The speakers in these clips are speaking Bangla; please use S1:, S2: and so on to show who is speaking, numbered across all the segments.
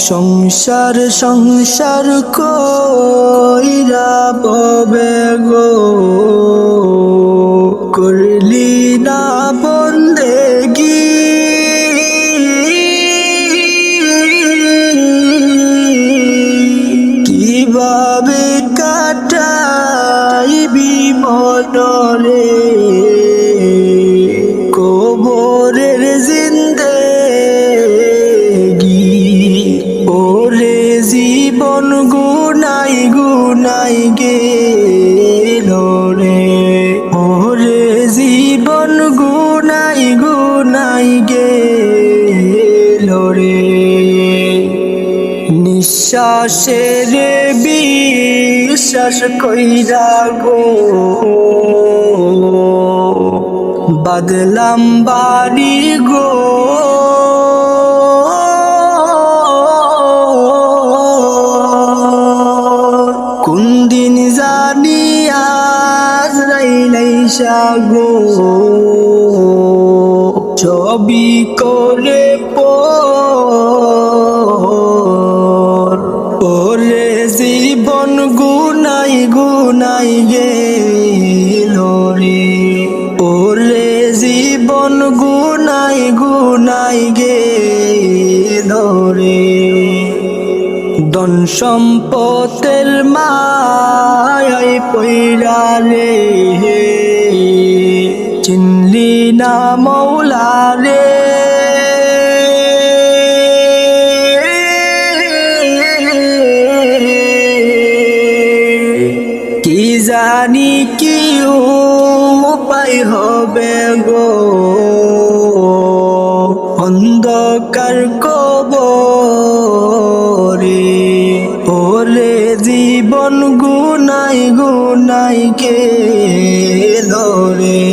S1: সংসার সংসার কইরা ববে গো, করলি না বন্দেগি। কিভাবে কাটাইবি মনরে কবরের জিন্দেগি। ওরে জীবন গুনাই গুনাই গেল রে, ওরে জীবন গুনাই গুনাই গেল রে। নিঃশ্বাসের বিশ্বাস কইরা গো, বাদলাম বাড়ি গো। কোন দিন জানি আজরাইলাইসা গো, ছবি করে ওরে জীবন গুনাই গুনাই গেল রে, ওরে জীবন গুনাই গুনাই গেল রে। ধন সম্পদের মায়ায় পইরা রে, চিনলি না মৌলা রে। কি জানি কি উপায় হবে গো, অন্ধকার কবরে। ওরে জীবন গুনাই গুনাই গেল রে,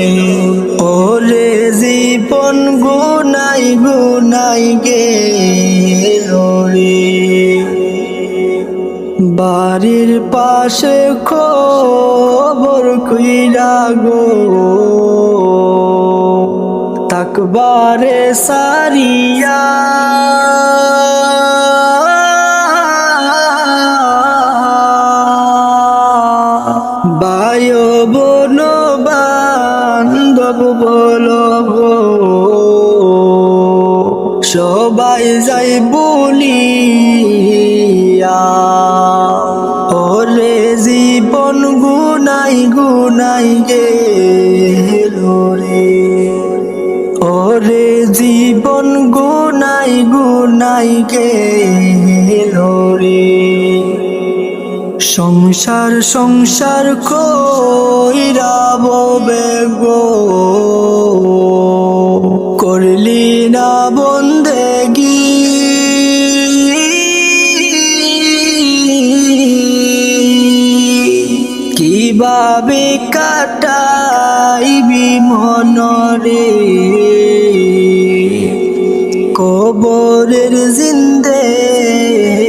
S1: ওরে জীবন গুনাই গুনাই গেল রে। বাড়ির পাশে খবর কইরা গো, তাকবারে সারিয়া। বায়ো বোন বান্ধব বলো গো, সবাই যাই বলিয়া। ওরে জীবন গুনাই গুনাই গেল রে, ওরে জীবন গুনাই গুনাই গেল রে। সংসার সংসার কইরা ববে গো, করলি না বন্দেগি। কিভাবে কাটাইবি মনরে কবরের জিন্দেগি।